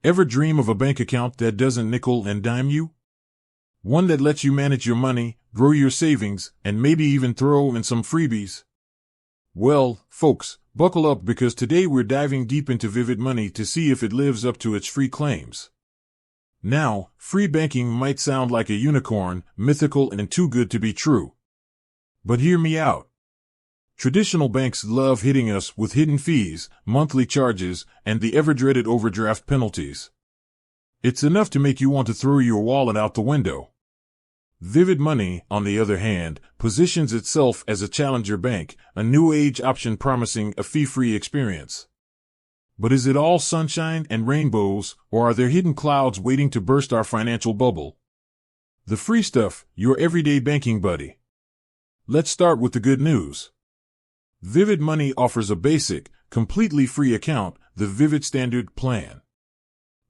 Ever dream of a bank account that doesn't nickel and dime you? One that lets you manage your money, grow your savings, and maybe even throw in some freebies? Well, folks, buckle up because today we're diving deep into Vivid Money to see if it lives up to its free claims. Now, free banking might sound like a unicorn, mythical and too good to be true. But hear me out. Traditional banks love hitting us with hidden fees, monthly charges, and the ever-dreaded overdraft penalties. It's enough to make you want to throw your wallet out the window. Vivid Money, on the other hand, positions itself as a challenger bank, a new age option promising a fee-free experience. But is it all sunshine and rainbows, or are there hidden clouds waiting to burst our financial bubble? The free stuff, your everyday banking buddy. Let's start with the good news. Vivid Money offers a basic, completely free account, the Vivid Standard Plan.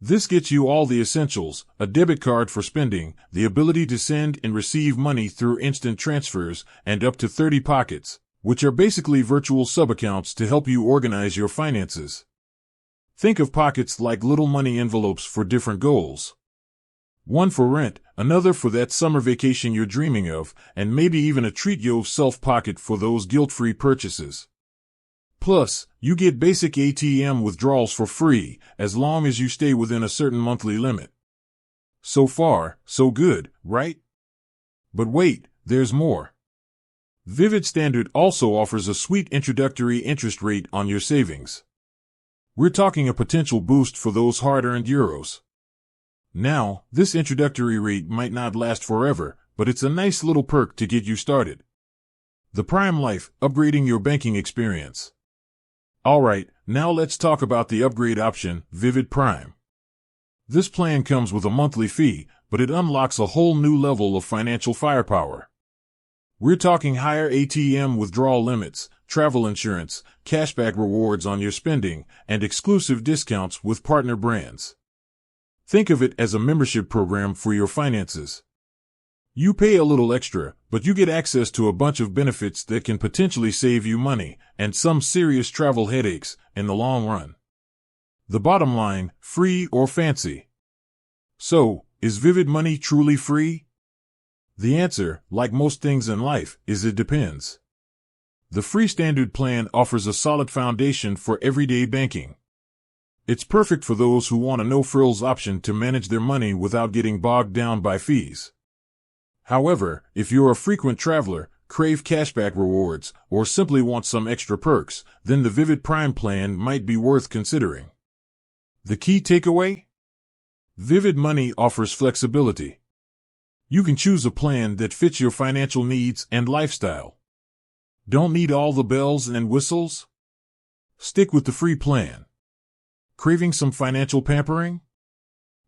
This gets you all the essentials: a debit card for spending, the ability to send and receive money through instant transfers, and up to 30 pockets, which are basically virtual sub-accounts to help you organize your finances. Think of pockets like little money envelopes for different goals. One for rent, another for that summer vacation you're dreaming of, and maybe even a treat yourself pocket for those guilt-free purchases. Plus, you get basic ATM withdrawals for free, as long as you stay within a certain monthly limit. So far, so good, right? But wait, there's more. Vivid Standard also offers a sweet introductory interest rate on your savings. We're talking a potential boost for those hard-earned euros. Now, this introductory rate might not last forever, but it's a nice little perk to get you started. The Prime Life, upgrading your banking experience. Alright, now let's talk about the upgrade option, Vivid Prime. This plan comes with a monthly fee, but it unlocks a whole new level of financial firepower. We're talking higher ATM withdrawal limits, travel insurance, cashback rewards on your spending, and exclusive discounts with partner brands. Think of it as a membership program for your finances. You pay a little extra, but you get access to a bunch of benefits that can potentially save you money, and some serious travel headaches, in the long run. The bottom line, free or fancy? So, is Vivid Money truly free? The answer, like most things in life, is it depends. The free standard plan offers a solid foundation for everyday banking. It's perfect for those who want a no-frills option to manage their money without getting bogged down by fees. However, if you're a frequent traveler, crave cashback rewards, or simply want some extra perks, then the Vivid Prime plan might be worth considering. The key takeaway? Vivid Money offers flexibility. You can choose a plan that fits your financial needs and lifestyle. Don't need all the bells and whistles? Stick with the free plan. Craving some financial pampering?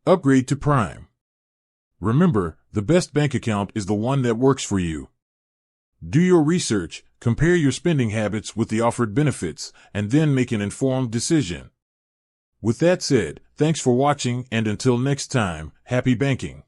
Upgrade to Prime. Remember, the best bank account is the one that works for you. Do your research, compare your spending habits with the offered benefits, and then make an informed decision. With that said, thanks for watching, and until next time, happy banking.